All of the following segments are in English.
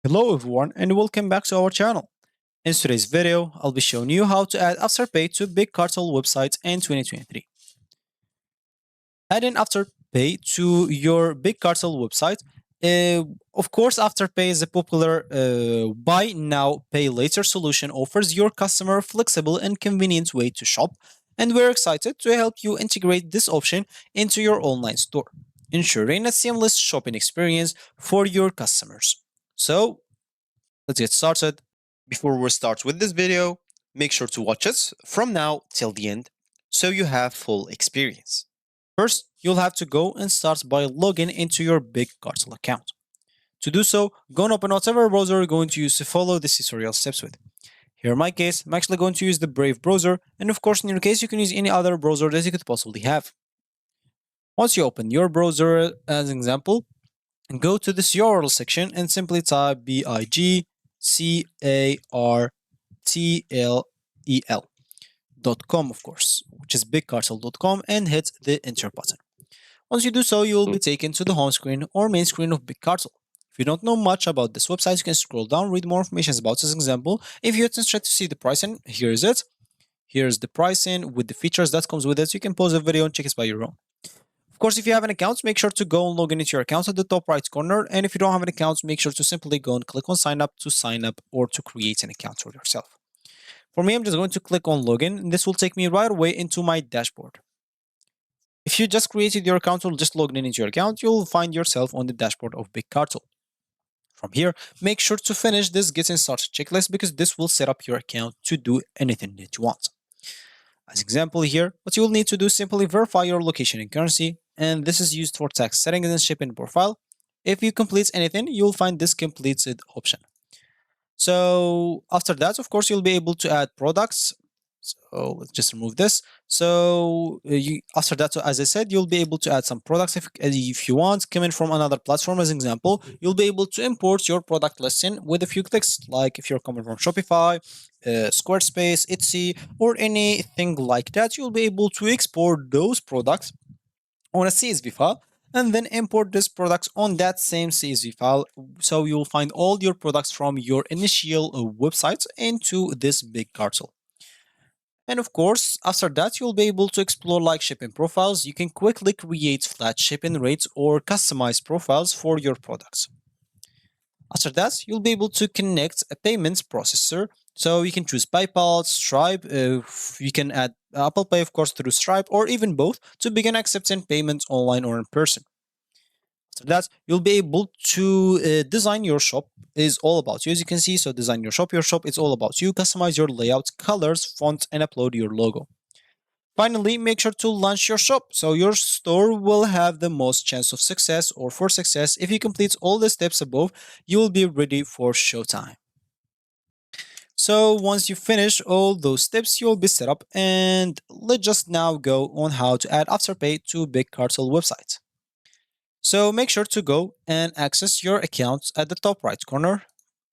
Hello everyone and welcome back to our channel. In today's video, I'll be showing you how to add AfterPay to big Cartel websites in 2023. Adding AfterPay to your big Cartel website. Of course, AfterPay is a popular buy now, pay later solution offers your customer a flexible and convenient way to shop, and we're excited to help you integrate this option into your online store, ensuring a seamless shopping experience for your customers. So, let's get started. Before we start with this video, make sure to watch it from now till the end so you have full experience. First, you'll have to go and start by logging into your Big Cartel account. To do so, go and open whatever browser you're going to use to follow this tutorial steps with. Here in my case, I'm actually going to use the Brave browser, and of course in your case you can use any other browser that you could possibly have. Once you open your browser as an example, go to this URL section and simply type bigcartel.com, of course, which is bigcartel.com, and hit the enter button. Once you do so, you will be taken to the home screen or main screen of Big Cartel. If you don't know much about this website, you can scroll down, read more information about this example. If you're interested to see the pricing, here is it. Here's the pricing with the features that comes with it. You can pause the video and check it by your own. Of course, if you have an account, make sure to go and log in into your account at the top right corner. And if you don't have an account, make sure to simply go and click on sign up or to create an account for yourself. For me, I'm just going to click on login, and this will take me right away into my dashboard. If you just created your account or just logged in into your account, you'll find yourself on the dashboard of Big Cartel. From here, make sure to finish this getting started checklist because this will set up your account to do anything that you want. As example here, what you will need to do is simply verify your location and currency, and this is used for tax settings and shipping profile. If you complete anything, you'll find this completed option. So after that, of course, you'll be able to add products. So let's just remove this. So after that, as I said, you'll be able to add some products if you want, coming from another platform. As an example, you'll be able to import your product listing with a few clicks, like if you're coming from Shopify, Squarespace, Etsy, or anything like that. You'll be able to export those products on a CSV file and then import these products on that same CSV file. So you'll find all your products from your initial website into this Big Cartel. And of course, after that, you'll be able to explore like shipping profiles. You can quickly create flat shipping rates or customize profiles for your products. After that, you'll be able to connect a payments processor. So you can choose PayPal, Stripe, you can add Apple Pay, of course, through Stripe, or even both to begin accepting payments online or in person. After that, you'll be able to design your shop. Is all about you, as you can see. So design your shop. Your shop is all about you. Customize your layout, colors, font, and upload your logo. Finally, make sure to launch your shop. So your store will have the most chance of success or for success. If you complete all the steps above, you will be ready for showtime. So once you finish all those steps, you'll be set up, and let's just now go on how to add AfterPay to Big Cartel website. So make sure to go and access your account at the top right corner,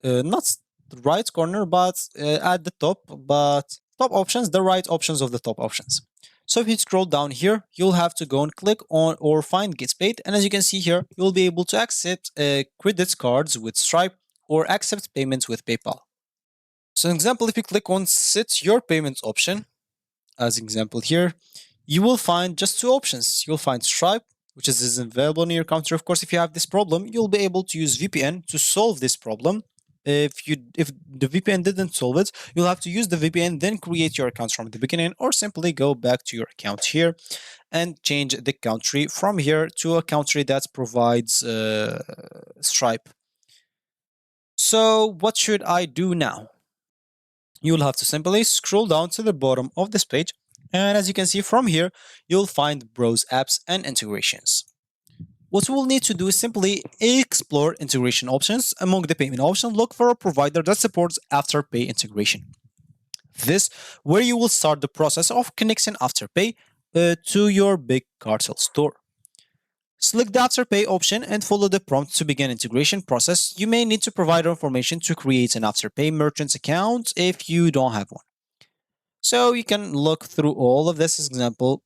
not the right corner, but at the top, but top options, the right options of the top options. So if you scroll down here, you'll have to go and click on or find Get Paid. And as you can see here, you'll be able to accept credit cards with Stripe or accept payments with PayPal. So example, if you click on Set Your Payments option, as example here, you will find just two options. You'll find Stripe, which is available in your country. Of course, if you have this problem, you'll be able to use VPN to solve this problem. If the VPN didn't solve it, you'll have to use the VPN, then create your account from the beginning, or simply go back to your account here and change the country from here to a country that provides Stripe. So what should I do now? You'll have to simply scroll down to the bottom of this page. And as you can see from here, you'll find Browse Apps and Integrations. What we'll need to do is simply explore integration options. Among the payment options, look for a provider that supports AfterPay integration. This, where you will start the process of connecting AfterPay to your Big Cartel store. Select the AfterPay option and follow the prompt to begin integration process. You may need to provide information to create an AfterPay merchant's account if you don't have one. So you can look through all of this example.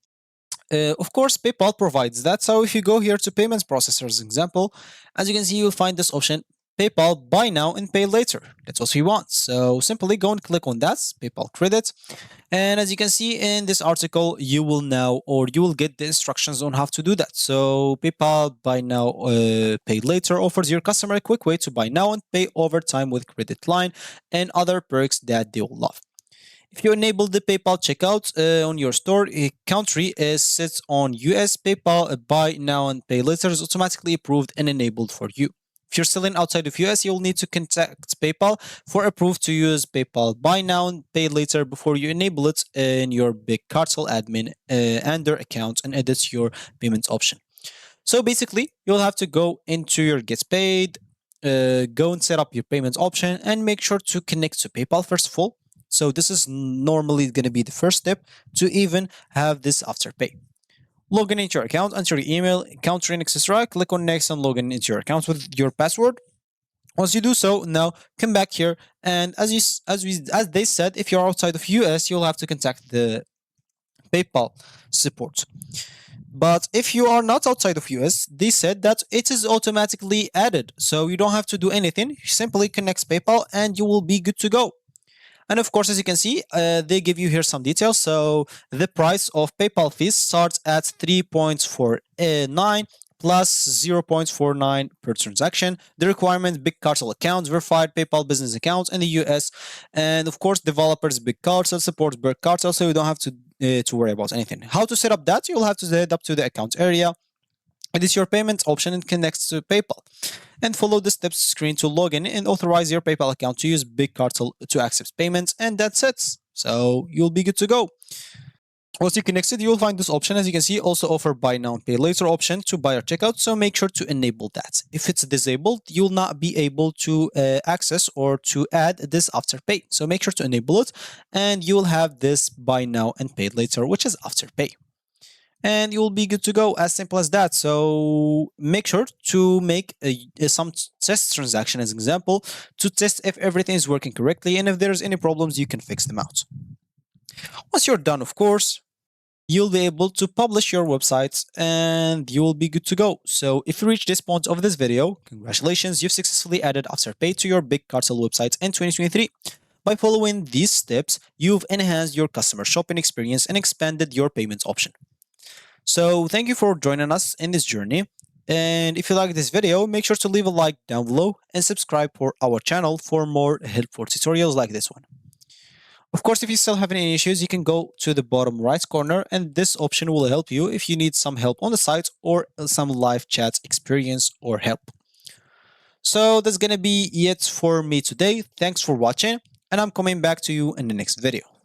Of course, PayPal provides that. So if you go here to payments processors example, as you can see, you'll find this option, PayPal buy now and pay later. That's what we want. So simply go and click on that PayPal credit. And as you can see in this article, you will now, or you will get the instructions on how to do that. So PayPal buy now, pay later offers your customer a quick way to buy now and pay over time with credit line and other perks that they will love. If you enable the PayPal checkout on your store, a country is sits on US PayPal buy now and pay later is automatically approved and enabled for you. If you're selling outside of US, you'll need to contact PayPal for approved to use PayPal buy now and pay later before you enable it in your big Cartel admin and their account and edit your payments option. So basically, you'll have to go into your Get Paid, go and set up your payments option, and make sure to connect to PayPal first of all. So this is normally going to be the first step to even have this AfterPay. Log in into your account, enter your email, country, and etc. Click on next and log in into your account with your password. Once you do so, now come back here, and as they said, if you're outside of US, you'll have to contact the PayPal support. But if you are not outside of US, they said that it is automatically added, so you don't have to do anything. You simply connect PayPal and you will be good to go. And of course, as you can see, they give you here some details. So the price of PayPal fees starts at 3.49 plus 0.49 per transaction. The requirement, big Cartel accounts, verified PayPal business accounts in the US. And of course, developers, big Cartel supports big Cartel, so you don't have to worry about anything. How to set up that? You'll have to head up to the account area. It is your payments option and connects to PayPal. And follow the steps screen to log in and authorize your PayPal account to use Big Cartel to accept payments, and that's it. So you'll be good to go. Once you connected, you'll find this option, as you can see, also offer buy now and pay later option to buy or checkout. So make sure to enable that. If it's disabled, you'll not be able to access or to add this AfterPay. So make sure to enable it, and you'll have this buy now and pay later, which is AfterPay. And you'll be good to go, as simple as that. So make sure to make some test transaction as an example to test if everything is working correctly, and if there's any problems you can fix them out. Once you're done, of course, you'll be able to publish your websites and you will be good to go. So if you reach this point of this video, congratulations, you've successfully added AfterPay to your big Cartel websites in 2023. By following these steps, you've enhanced your customer shopping experience and expanded your payments option. So thank you for joining us in this journey. And if you like this video, make sure to leave a like down below and subscribe for our channel for more helpful tutorials like this one. Of course, if you still have any issues, you can go to the bottom right corner and this option will help you if you need some help on the site or some live chat experience or help. So that's gonna be it for me today. Thanks for watching, and I'm coming back to you in the next video.